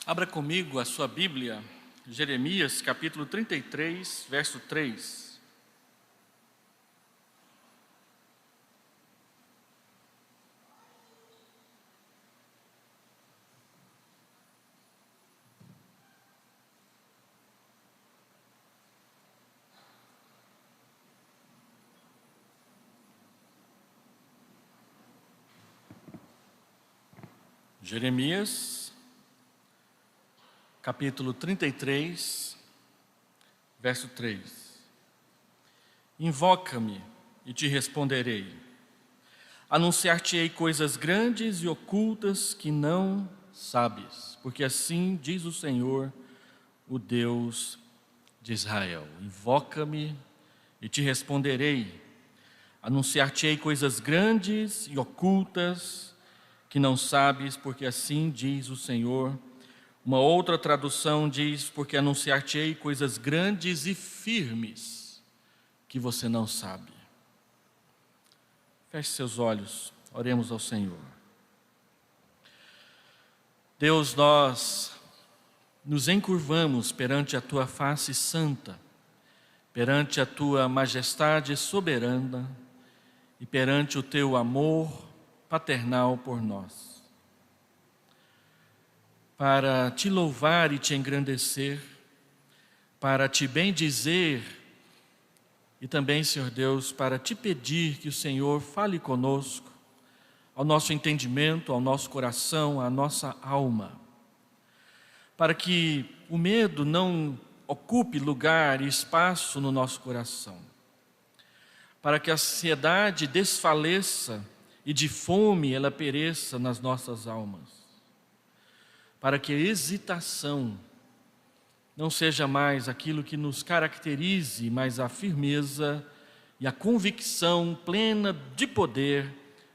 Abra comigo a sua Bíblia, Jeremias capítulo 33, verso 3. Jeremias, capítulo 33, verso 3. Invoca-me e te responderei. Anunciar-te-ei coisas grandes e ocultas que não sabes, porque assim diz o Senhor, o Deus de Israel. Invoca-me e te responderei. Anunciar-te-ei coisas grandes e ocultas que não sabes, porque assim diz o Senhor. Uma outra tradução diz, porque anunciar-te-ei coisas grandes e firmes que você não sabe. Feche seus olhos, oremos ao Senhor. Deus, nós nos encurvamos perante a Tua face santa, perante a Tua majestade soberana e perante o Teu amor paternal por nós, para Te louvar e Te engrandecer, para Te bendizer e também, Senhor Deus, para Te pedir que o Senhor fale conosco, ao nosso entendimento, ao nosso coração, à nossa alma, para que o medo não ocupe lugar e espaço no nosso coração, para que a ansiedade desfaleça e de fome ela pereça nas nossas almas, para que a hesitação não seja mais aquilo que nos caracterize, mas a firmeza e a convicção plena de poder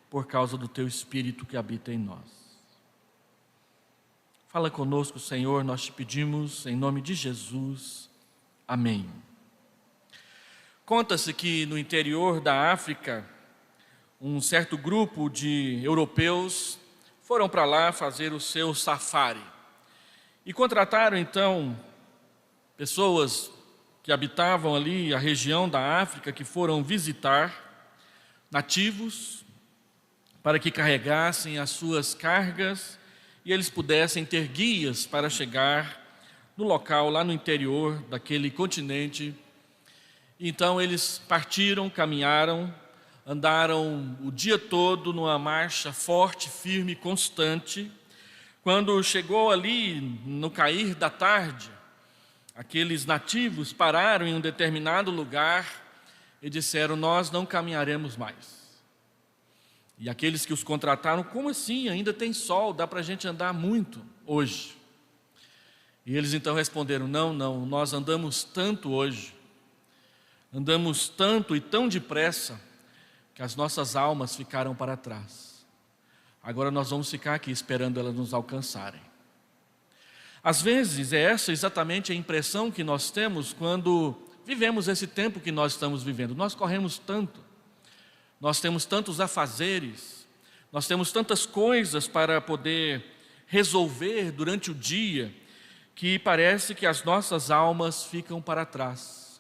por causa do Teu Espírito que habita em nós. Fala conosco, Senhor, nós te pedimos em nome de Jesus. Amém. Conta-se que no interior da África, um certo grupo de europeus foram para lá fazer o seu safari e contrataram então pessoas que habitavam ali a região da África, que foram visitar nativos para que carregassem as suas cargas e eles pudessem ter guias para chegar no local lá no interior daquele continente. Então eles partiram, caminharam, andaram o dia todo numa marcha forte, firme, constante. Quando chegou ali no cair da tarde, aqueles nativos pararam em um determinado lugar e disseram: nós não caminharemos mais. E aqueles que os contrataram: como assim? Ainda tem sol, dá para a gente andar muito hoje. E eles então responderam: não, nós andamos tanto hoje, andamos tanto e tão depressa, que as nossas almas ficaram para trás. Agora nós vamos ficar aqui esperando elas nos alcançarem. Às vezes é essa exatamente a impressão que nós temos quando vivemos esse tempo que nós estamos vivendo. Nós corremos tanto, nós temos tantos afazeres, nós temos tantas coisas para poder resolver durante o dia, que parece que as nossas almas ficam para trás.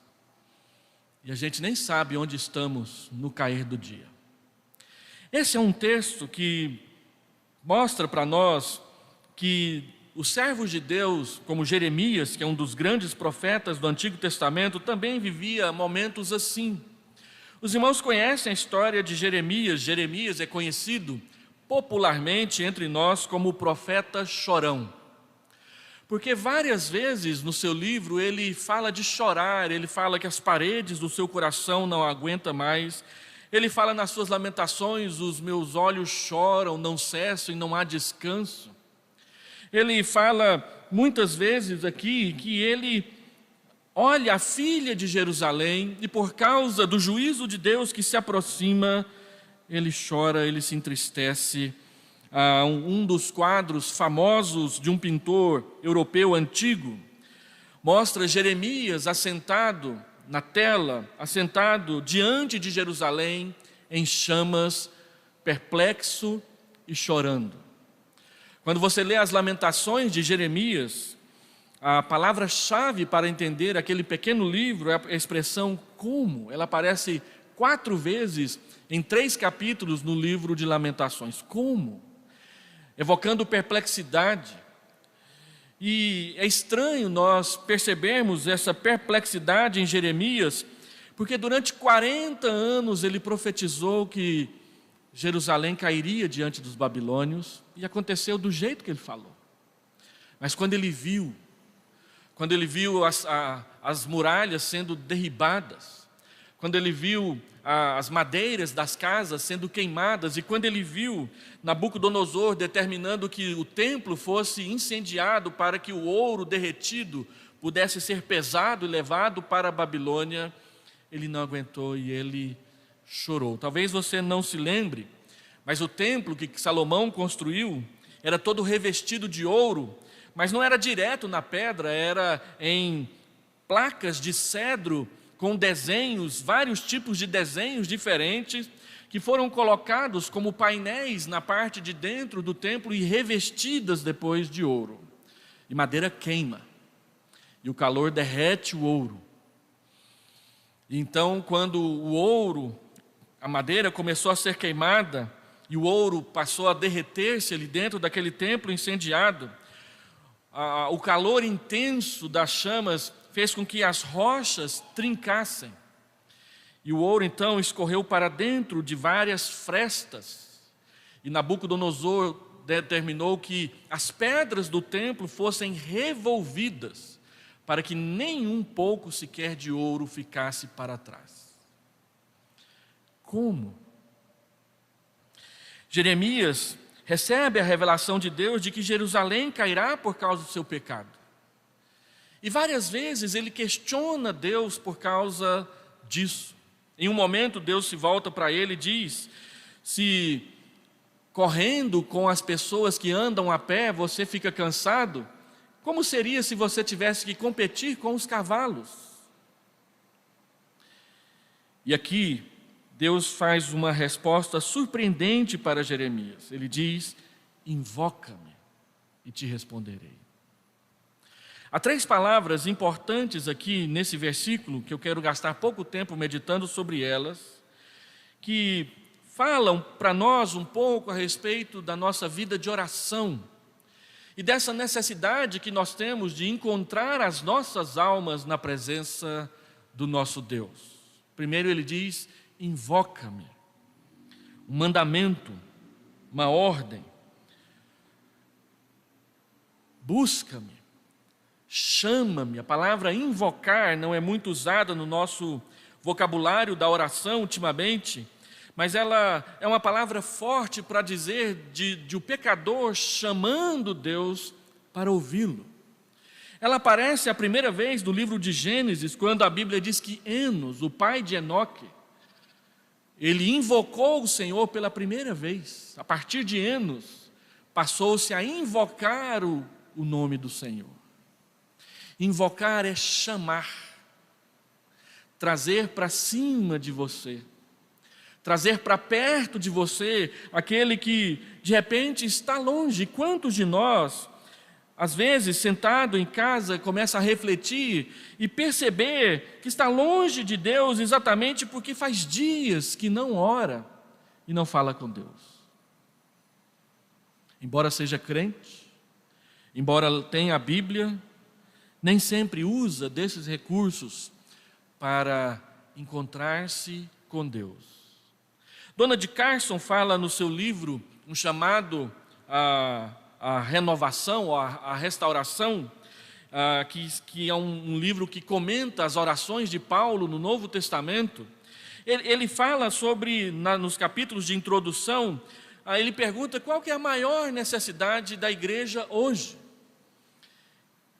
E a gente nem sabe onde estamos no cair do dia. Esse é um texto que mostra para nós que os servos de Deus, como Jeremias, que é um dos grandes profetas do Antigo Testamento, também vivia momentos assim. Os irmãos conhecem a história de Jeremias. Jeremias é conhecido popularmente entre nós como o profeta chorão, porque várias vezes no seu livro ele fala de chorar, ele fala que as paredes do seu coração não aguentam mais, ele fala nas suas lamentações: os meus olhos choram, não cessam e não há descanso. Ele fala muitas vezes aqui que ele olha a filha de Jerusalém e por causa do juízo de Deus que se aproxima, ele chora, ele se entristece. Um dos quadros famosos de um pintor europeu antigo mostra Jeremias assentado na tela, assentado diante de Jerusalém em chamas, perplexo e chorando. Quando você lê as Lamentações de Jeremias, a palavra-chave para entender aquele pequeno livro é a expressão como. Ela aparece 4 vezes em 3 capítulos no livro de Lamentações. Como? Evocando perplexidade. E é estranho nós percebermos essa perplexidade em Jeremias, porque durante 40 anos ele profetizou que Jerusalém cairia diante dos babilônios, e aconteceu do jeito que ele falou. Mas quando ele viu as muralhas sendo derribadas, quando ele viu as madeiras das casas sendo queimadas, e quando ele viu Nabucodonosor determinando que o templo fosse incendiado para que o ouro derretido pudesse ser pesado e levado para a Babilônia, ele não aguentou e ele chorou. Talvez você não se lembre, mas o templo que Salomão construiu era todo revestido de ouro, mas não era direto na pedra, era em placas de cedro com desenhos, vários tipos de desenhos diferentes, que foram colocados como painéis na parte de dentro do templo e revestidas depois de ouro. E madeira queima, e o calor derrete o ouro. Então, quando o ouro, a madeira começou a ser queimada, e o ouro passou a derreter-se ali dentro daquele templo incendiado, o calor intenso das chamas fez com que as rochas trincassem. E o ouro então escorreu para dentro de várias frestas. E Nabucodonosor determinou que as pedras do templo fossem revolvidas, para que nenhum pouco sequer de ouro ficasse para trás. Como? Jeremias recebe a revelação de Deus de que Jerusalém cairá por causa do seu pecado. E várias vezes ele questiona Deus por causa disso. Em um momento Deus se volta para ele e diz: se correndo com as pessoas que andam a pé você fica cansado, como seria se você tivesse que competir com os cavalos? E aqui Deus faz uma resposta surpreendente para Jeremias. Ele diz: invoca-me e te responderei. Há 3 palavras importantes aqui nesse versículo, que eu quero gastar pouco tempo meditando sobre elas, que falam para nós um pouco a respeito da nossa vida de oração e dessa necessidade que nós temos de encontrar as nossas almas na presença do nosso Deus. Primeiro ele diz: invoca-me. Um mandamento, uma ordem. Busca-me. Chama-me. A palavra invocar não é muito usada no nosso vocabulário da oração ultimamente, mas ela é uma palavra forte para dizer de o pecador chamando Deus para ouvi-lo. Ela aparece a primeira vez no livro de Gênesis, quando a Bíblia diz que Enos, o pai de Enoque, ele invocou o Senhor pela primeira vez. A partir de Enos, passou-se a invocar o nome do Senhor. Invocar é chamar, trazer para cima de você, trazer para perto de você aquele que de repente está longe. Quantos de nós, às vezes, sentado em casa, começa a refletir e perceber que está longe de Deus exatamente porque faz dias que não ora e não fala com Deus? Embora seja crente, embora tenha a Bíblia, nem sempre usa desses recursos para encontrar-se com Deus. Dona de Carson fala no seu livro, um chamado a renovação, a restauração, que é um livro que comenta as orações de Paulo no Novo Testamento. Ele fala sobre, nos capítulos de introdução, ele pergunta qual que é a maior necessidade da igreja hoje.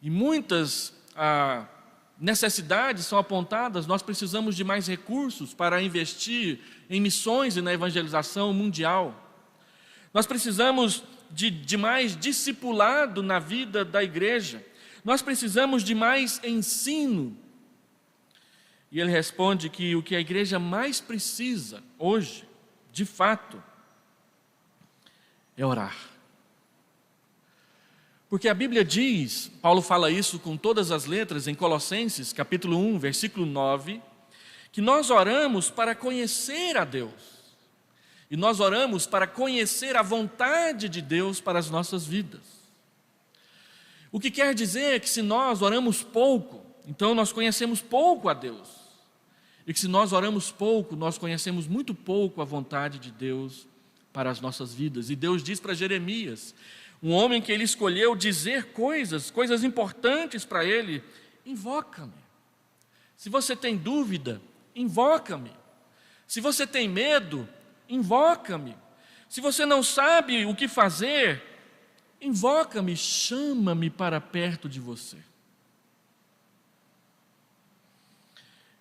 E muitas necessidades são apontadas. Nós precisamos de mais recursos para investir em missões e na evangelização mundial. Nós precisamos de mais discipulado na vida da igreja. Nós precisamos de mais ensino. E ele responde que o que a igreja mais precisa hoje, de fato, é orar. Porque a Bíblia diz, Paulo fala isso com todas as letras em Colossenses, capítulo 1, versículo 9, que nós oramos para conhecer a Deus. E nós oramos para conhecer a vontade de Deus para as nossas vidas. O que quer dizer que se nós oramos pouco, então nós conhecemos pouco a Deus. E que se nós oramos pouco, nós conhecemos muito pouco a vontade de Deus para as nossas vidas. E Deus diz para Jeremias, um homem que ele escolheu dizer coisas importantes para ele: invoca-me. Se você tem dúvida, invoca-me. Se você tem medo, invoca-me. Se você não sabe o que fazer, invoca-me, chama-me para perto de você.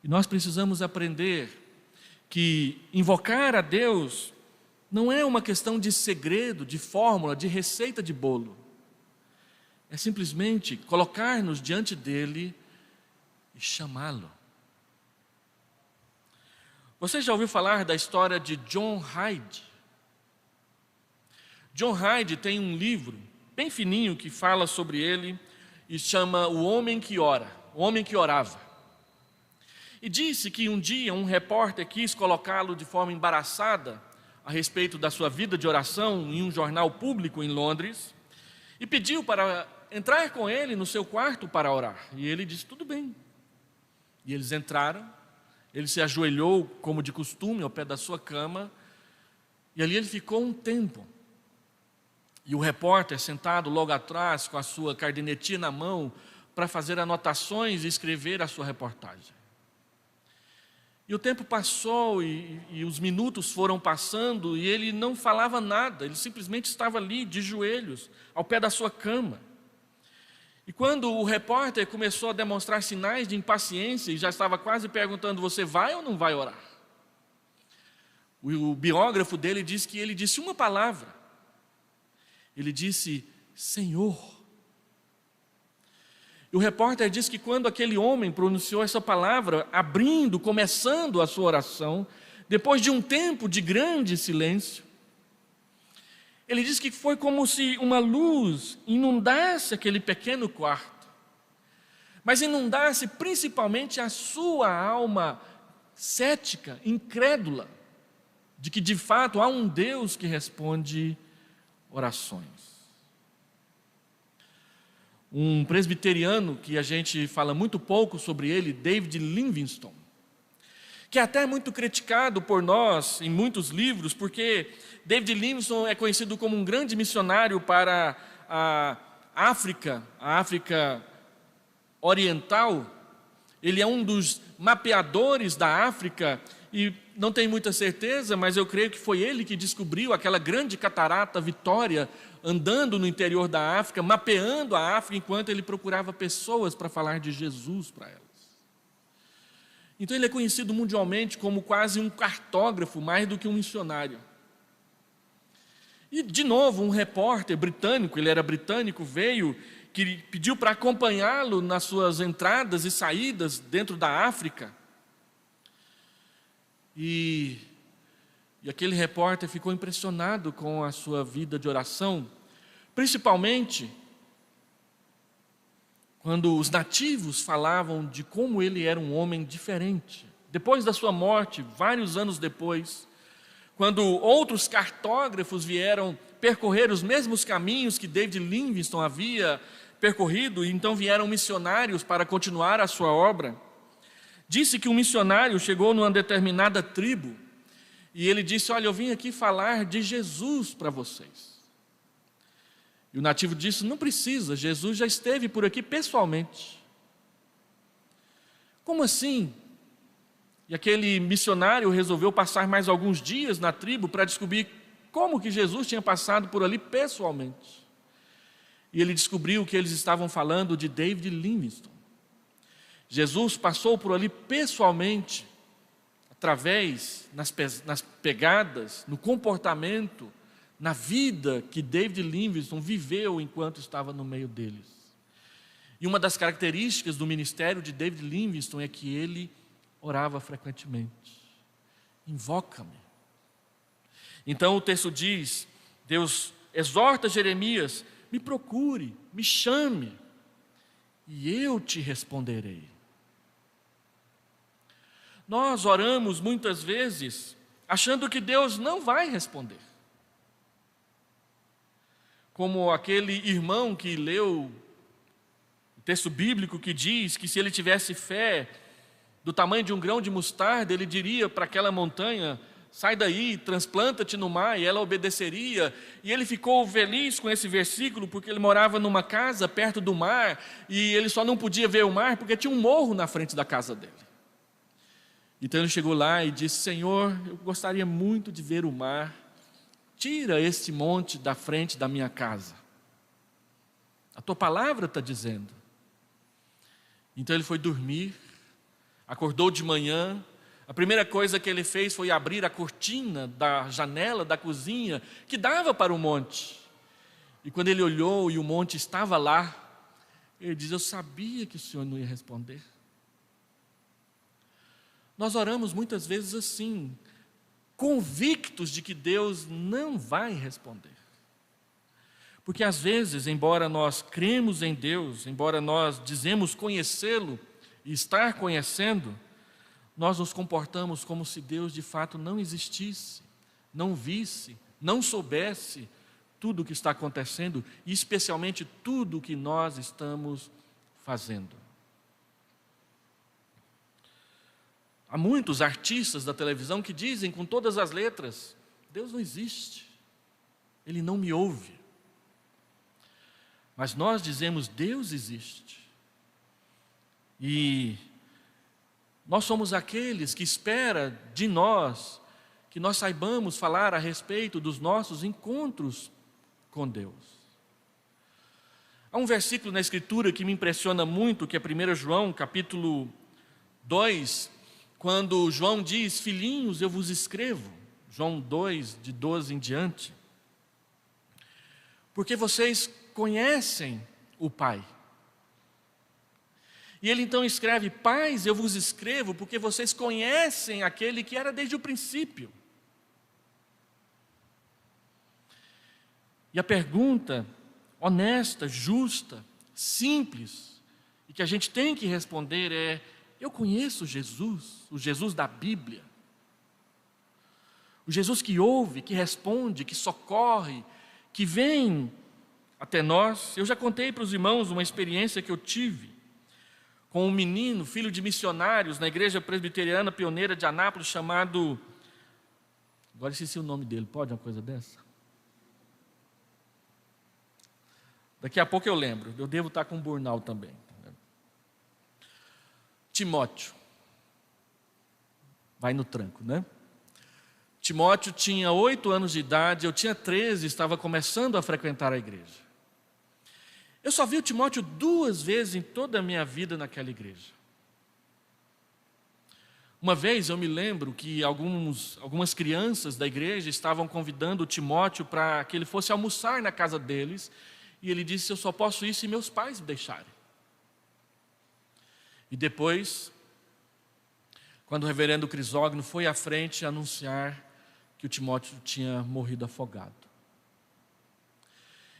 E nós precisamos aprender que invocar a Deus não é uma questão de segredo, de fórmula, de receita de bolo. É simplesmente colocar-nos diante dele e chamá-lo. Você já ouviu falar da história de John Hyde? John Hyde tem um livro bem fininho que fala sobre ele e chama O Homem que Ora, o Homem que Orava. E disse que um dia um repórter quis colocá-lo de forma embaraçada a respeito da sua vida de oração em um jornal público em Londres e pediu para entrar com ele no seu quarto para orar. E ele disse, tudo bem. E eles entraram. Ele se ajoelhou, como de costume, ao pé da sua cama, e ali ele ficou um tempo. E o repórter, sentado logo atrás, com a sua cardenetinha na mão, para fazer anotações e escrever a sua reportagem. E o tempo passou, e os minutos foram passando, e ele não falava nada, ele simplesmente estava ali, de joelhos, ao pé da sua cama. E quando o repórter começou a demonstrar sinais de impaciência e já estava quase perguntando, você vai ou não vai orar? O biógrafo dele diz que ele disse uma palavra. Ele disse, Senhor. E o repórter diz que quando aquele homem pronunciou essa palavra, começando a sua oração, depois de um tempo de grande silêncio, ele diz que foi como se uma luz inundasse aquele pequeno quarto, mas inundasse principalmente a sua alma cética, incrédula, de que de fato há um Deus que responde orações. Um presbiteriano que a gente fala muito pouco sobre ele, David Livingstone, que é até muito criticado por nós em muitos livros, porque David Livingstone é conhecido como um grande missionário para a África Oriental. Ele é um dos mapeadores da África e não tenho muita certeza, mas eu creio que foi ele que descobriu aquela grande catarata Vitória, andando no interior da África, mapeando a África enquanto ele procurava pessoas para falar de Jesus para elas. Então ele é conhecido mundialmente como quase um cartógrafo, mais do que um missionário. E de novo, um repórter britânico, ele era britânico, veio, que pediu para acompanhá-lo nas suas entradas e saídas dentro da África. E aquele repórter ficou impressionado com a sua vida de oração, principalmente quando os nativos falavam de como ele era um homem diferente. Depois da sua morte, vários anos depois, quando outros cartógrafos vieram percorrer os mesmos caminhos que David Livingstone havia percorrido, e então vieram missionários para continuar a sua obra, disse que um missionário chegou numa determinada tribo, e ele disse, olha, eu vim aqui falar de Jesus para vocês. E o nativo disse, não precisa, Jesus já esteve por aqui pessoalmente. Como assim? E aquele missionário resolveu passar mais alguns dias na tribo para descobrir como que Jesus tinha passado por ali pessoalmente. E ele descobriu que eles estavam falando de David Livingstone. Jesus passou por ali pessoalmente, através, nas pegadas, no comportamento, na vida que David Livingstone viveu enquanto estava no meio deles. E uma das características do ministério de David Livingstone é que ele orava frequentemente. Invoca-me. Então o texto diz, Deus exorta Jeremias me procure, me chame, e eu te responderei. Nós oramos muitas vezes achando que Deus não vai responder. Como aquele irmão que leu o texto bíblico que diz que se ele tivesse fé do tamanho de um grão de mostarda, ele diria para aquela montanha: sai daí, transplanta-te no mar, e ela obedeceria. E ele ficou feliz com esse versículo, porque ele morava numa casa perto do mar, e ele só não podia ver o mar porque tinha um morro na frente da casa dele. Então ele chegou lá e disse: Senhor, eu gostaria muito de ver o mar, tira este monte da frente da minha casa. A tua palavra está dizendo. Então ele foi dormir, acordou de manhã. A primeira coisa que ele fez foi abrir a cortina da janela da cozinha que dava para o monte. E quando ele olhou e o monte estava lá, ele diz: eu sabia que o Senhor não ia responder. Nós oramos muitas vezes assim, convictos de que Deus não vai responder. Porque às vezes, embora nós cremos em Deus, embora nós dizemos conhecê-lo e estar conhecendo, nós nos comportamos como se Deus de fato não existisse, não visse, não soubesse tudo o que está acontecendo e especialmente tudo o que nós estamos fazendo. Há muitos artistas da televisão que dizem com todas as letras: Deus não existe, Ele não me ouve. Mas nós dizemos: Deus existe. E nós somos aqueles que espera de nós que nós saibamos falar a respeito dos nossos encontros com Deus. Há um versículo na Escritura que me impressiona muito, que é 1 João, capítulo 2, quando João diz: filhinhos, eu vos escrevo, João 2, de 12 em diante, porque vocês conhecem o Pai. E ele então escreve: pais, eu vos escrevo porque vocês conhecem aquele que era desde o princípio. E a pergunta honesta, justa, simples, e que a gente tem que responder é: eu conheço Jesus, o Jesus da Bíblia, o Jesus que ouve, que responde, que socorre, que vem até nós. Eu já contei para os irmãos uma experiência que eu tive com um menino, filho de missionários, na igreja presbiteriana pioneira de Anápolis, chamado... Agora esqueci o nome dele, pode uma coisa dessa? Daqui a pouco eu lembro, eu devo estar com um burnout também. Timóteo. Vai no tranco, né? Timóteo tinha 8 anos de idade, eu tinha 13, estava começando a frequentar a igreja. Eu só vi o Timóteo 2 vezes em toda a minha vida naquela igreja. Uma vez eu me lembro que algumas crianças da igreja estavam convidando o Timóteo para que ele fosse almoçar na casa deles, e ele disse: eu só posso ir se meus pais me deixarem. E depois, quando o reverendo Crisógono foi à frente anunciar que o Timóteo tinha morrido afogado.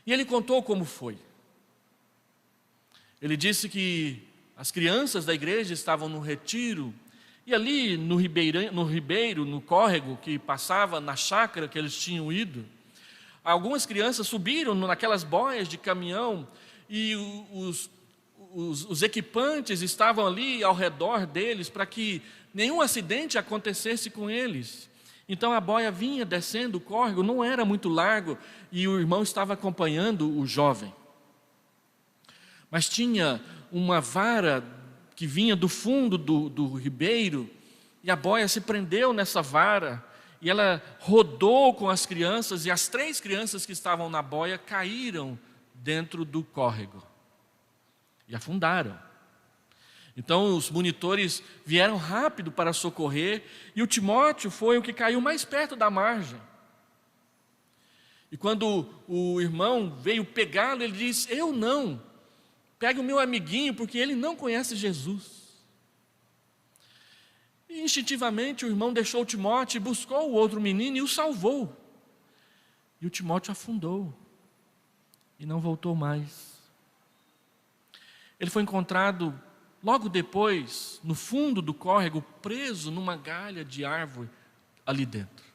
E ele contou como foi. Ele disse que as crianças da igreja estavam no retiro, e ali no ribeiro, no córrego que passava na chácara que eles tinham ido, algumas crianças subiram naquelas boias de caminhão, e os equipantes estavam ali ao redor deles para que nenhum acidente acontecesse com eles. Então a boia vinha descendo o córrego, não era muito largo, e o irmão estava acompanhando o jovem. Mas tinha uma vara que vinha do fundo do ribeiro, e a boia se prendeu nessa vara, e ela rodou com as crianças, e as 3 crianças que estavam na boia caíram dentro do córrego e afundaram. Então os monitores vieram rápido para socorrer, e o Timóteo foi o que caiu mais perto da margem. E quando o irmão veio pegá-lo, ele disse: eu não, pegue o meu amiguinho, porque ele não conhece Jesus. E instintivamente o irmão deixou o Timóteo e buscou o outro menino e o salvou. E o Timóteo afundou. e não voltou mais. Ele foi encontrado logo depois, no fundo do córrego, preso numa galha de árvore ali dentro.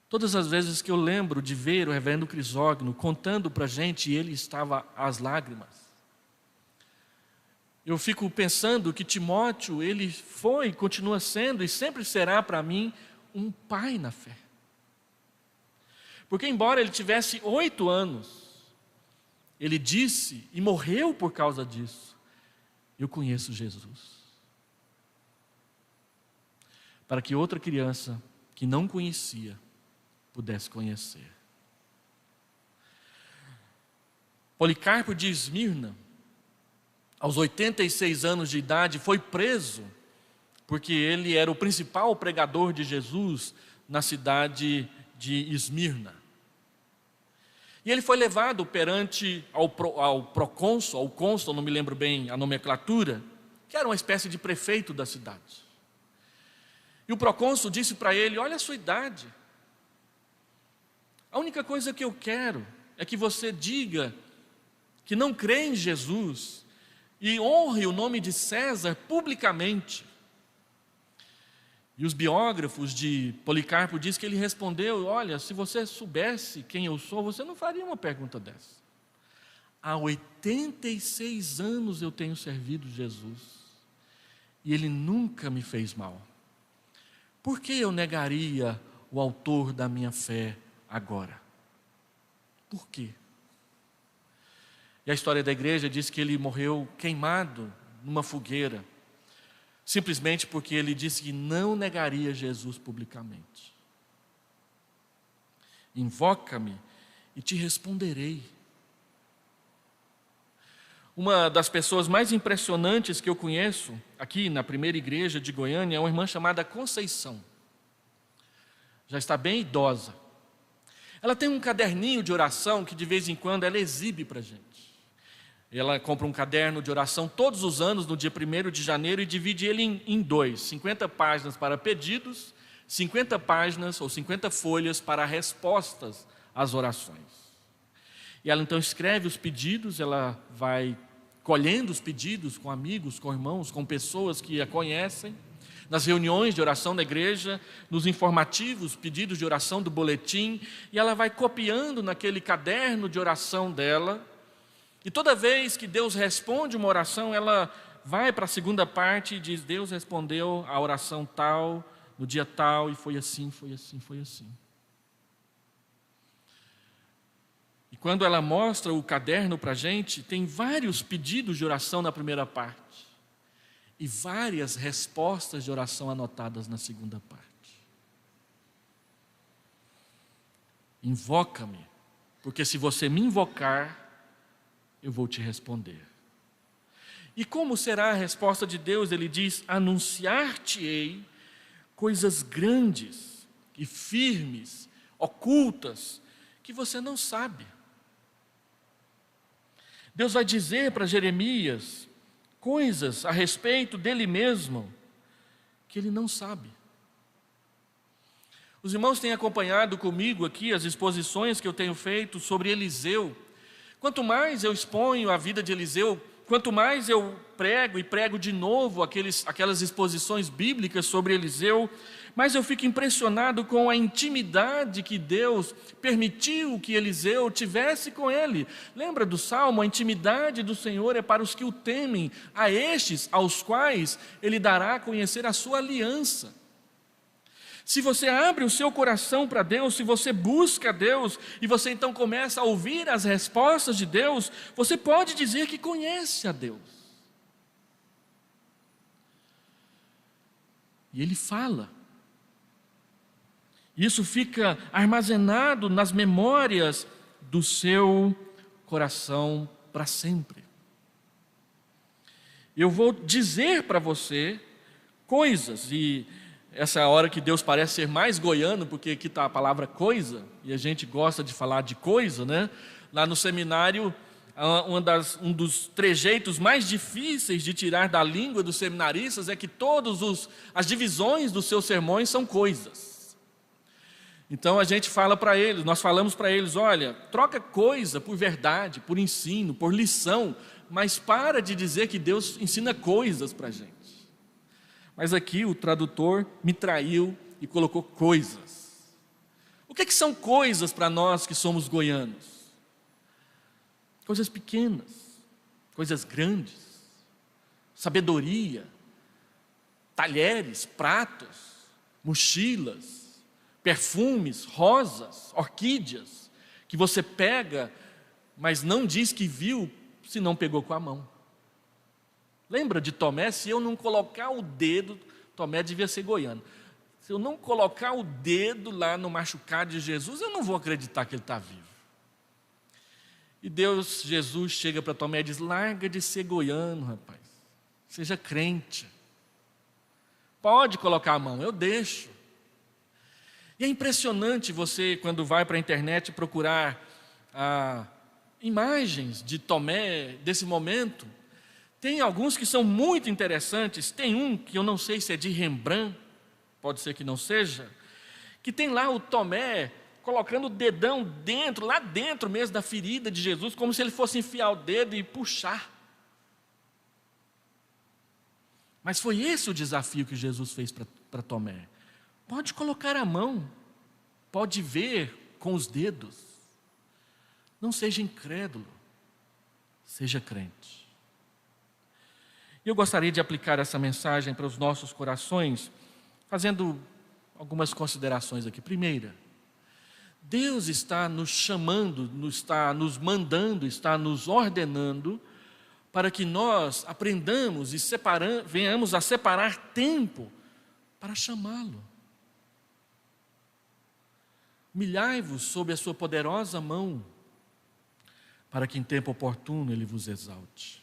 Todas as vezes que eu lembro de ver o reverendo Crisógono contando para a gente, e ele estava às lágrimas, eu fico pensando que Timóteo, ele foi, continua sendo e sempre será para mim um pai na fé. Porque embora ele tivesse 8 anos, ele disse e morreu por causa disso: eu conheço Jesus. Para que outra criança que não conhecia pudesse conhecer. Policarpo de Esmirna, aos 86 anos de idade, foi preso porque ele era o principal pregador de Jesus na cidade de Esmirna. E ele foi levado perante ao procônsul, ao cônsul, não me lembro bem a nomenclatura, que era uma espécie de prefeito da cidade. E o procônsul disse para ele: olha a sua idade, a única coisa que eu quero é que você diga que não crê em Jesus e honre o nome de César publicamente. E os biógrafos de Policarpo dizem que ele respondeu: olha, se você soubesse quem eu sou, você não faria uma pergunta dessa. Há 86 anos eu tenho servido Jesus e ele nunca me fez mal. Por que eu negaria o autor da minha fé agora? Por quê? E a história da igreja diz que ele morreu queimado numa fogueira, simplesmente porque ele disse que não negaria Jesus publicamente. Invoca-me e te responderei. Uma das pessoas mais impressionantes que eu conheço aqui na primeira igreja de Goiânia é uma irmã chamada Conceição. Já está bem idosa. Ela tem um caderninho de oração que de vez em quando ela exibe para a gente. Ela compra um caderno de oração todos os anos, no dia 1º de janeiro, e divide ele em 2, 50 páginas para pedidos, 50 páginas ou 50 folhas para respostas às orações. E ela então escreve os pedidos, ela vai colhendo os pedidos com amigos, com irmãos, com pessoas que a conhecem, nas reuniões de oração da igreja, nos informativos, pedidos de oração do boletim, e ela vai copiando naquele caderno de oração dela. E toda vez que Deus responde uma oração, ela vai para a segunda parte e diz: Deus respondeu a oração tal, no dia tal, e foi assim, foi assim, foi assim. E quando ela mostra o caderno para a gente, tem vários pedidos de oração na primeira parte e várias respostas de oração anotadas na segunda parte. Invoca-me, porque se você me invocar, eu vou te responder. E como será a resposta de Deus? Ele diz: anunciar-te-ei coisas grandes e firmes, ocultas, que você não sabe. Deus vai dizer para Jeremias coisas a respeito dele mesmo que ele não sabe. Os irmãos têm acompanhado comigo aqui as exposições que eu tenho feito sobre Eliseu. Quanto mais eu exponho a vida de Eliseu, quanto mais eu prego e prego de novo aquelas exposições bíblicas sobre Eliseu, mais eu fico impressionado com a intimidade que Deus permitiu que Eliseu tivesse com ele. Lembra do Salmo? A intimidade do Senhor é para os que o temem, a estes aos quais Ele dará a conhecer a sua aliança. Se você abre o seu coração para Deus, se você busca Deus, e você então começa a ouvir as respostas de Deus, você pode dizer que conhece a Deus. E Ele fala. Isso fica armazenado nas memórias do seu coração para sempre. Eu vou dizer para você coisas, e essa é a hora que Deus parece ser mais goiano, porque aqui está a palavra coisa, e a gente gosta de falar de coisa, né? Lá no seminário, um dos trejeitos mais difíceis de tirar da língua dos seminaristas é que as divisões dos seus sermões são coisas. Então a gente fala para eles, nós falamos para eles, olha, troca coisa por verdade, por ensino, por lição, mas para de dizer que Deus ensina coisas para a gente. Mas aqui o tradutor me traiu e colocou coisas. O que são coisas para nós que somos goianos? Coisas pequenas, coisas grandes, sabedoria, talheres, pratos, mochilas, perfumes, rosas, orquídeas, que você pega, mas não diz que viu, se não pegou com a mão. Lembra de Tomé? Se eu não colocar o dedo, Tomé devia ser goiano. Se eu não colocar o dedo lá no machucado de Jesus, eu não vou acreditar que ele está vivo. E Jesus chega para Tomé e diz, larga de ser goiano, rapaz. Seja crente. Pode colocar a mão, eu deixo. E é impressionante você, quando vai para a internet procurar imagens de Tomé, desse momento. Tem alguns que são muito interessantes. Tem um que eu não sei se é de Rembrandt, pode ser que não seja, que tem lá o Tomé colocando o dedão dentro, lá dentro mesmo da ferida de Jesus, como se ele fosse enfiar o dedo e puxar. Mas foi esse o desafio que Jesus fez para Tomé. Pode colocar a mão, pode ver com os dedos. Não seja incrédulo, seja crente. E eu gostaria de aplicar essa mensagem para os nossos corações, fazendo algumas considerações aqui. Primeira, Deus está nos chamando, está nos mandando, está nos ordenando para que nós aprendamos e venhamos a separar tempo para chamá-lo. Humilhai-vos sob a sua poderosa mão, para que em tempo oportuno Ele vos exalte.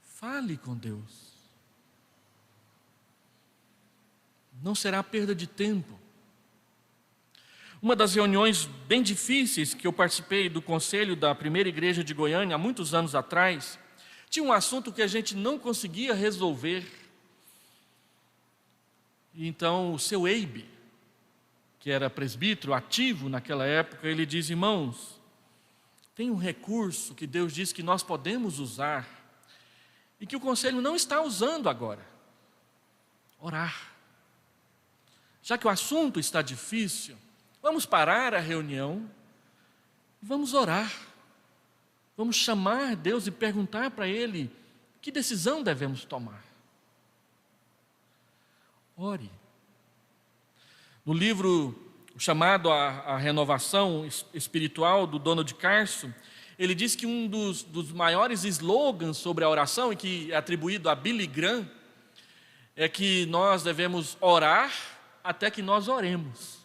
Fale com Deus. Não será perda de tempo. Uma das reuniões bem difíceis que eu participei do conselho da primeira igreja de Goiânia, há muitos anos atrás, tinha um assunto que a gente não conseguia resolver. E então o seu Eibe, que era presbítero ativo naquela época, ele diz, irmãos, tem um recurso que Deus diz que nós podemos usar e que o conselho não está usando agora. Orar. Já que o assunto está difícil, vamos parar a reunião e vamos orar. Vamos chamar Deus e perguntar para Ele que decisão devemos tomar. Ore. No livro chamado A Renovação Espiritual, do Donald Carson, ele diz que um dos maiores slogans sobre a oração, e que é atribuído a Billy Graham, é que nós devemos orar até que nós oremos.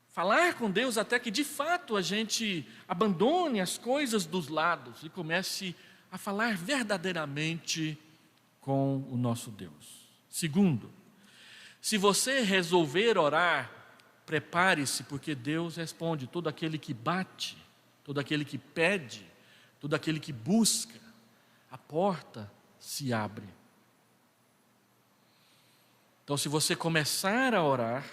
Falar com Deus até que de fato a gente abandone as coisas dos lados e comece a falar verdadeiramente com o nosso Deus. Segundo, se você resolver orar, prepare-se, porque Deus responde. Todo aquele que bate, todo aquele que pede, todo aquele que busca, a porta se abre. Então, se você começar a orar,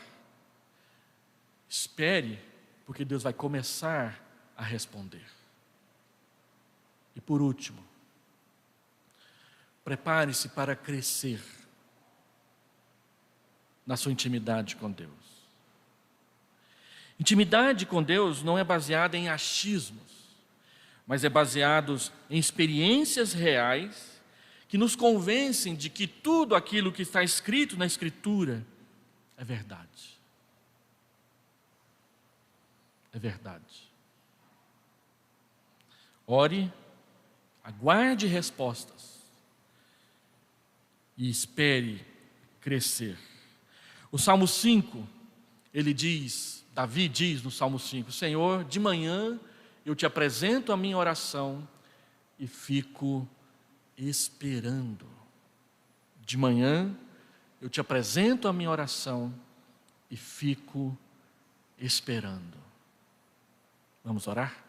espere, porque Deus vai começar a responder. E por último, prepare-se para crescer na sua intimidade com Deus. Intimidade com Deus não é baseada em achismos, mas é baseada em experiências reais que nos convencem de que tudo aquilo que está escrito na Escritura é verdade. É verdade. Ore, aguarde respostas e espere crescer. O Salmo 5, Davi diz no Salmo 5, Senhor, de manhã eu te apresento a minha oração e fico esperando. De manhã eu te apresento a minha oração e fico esperando. Vamos orar?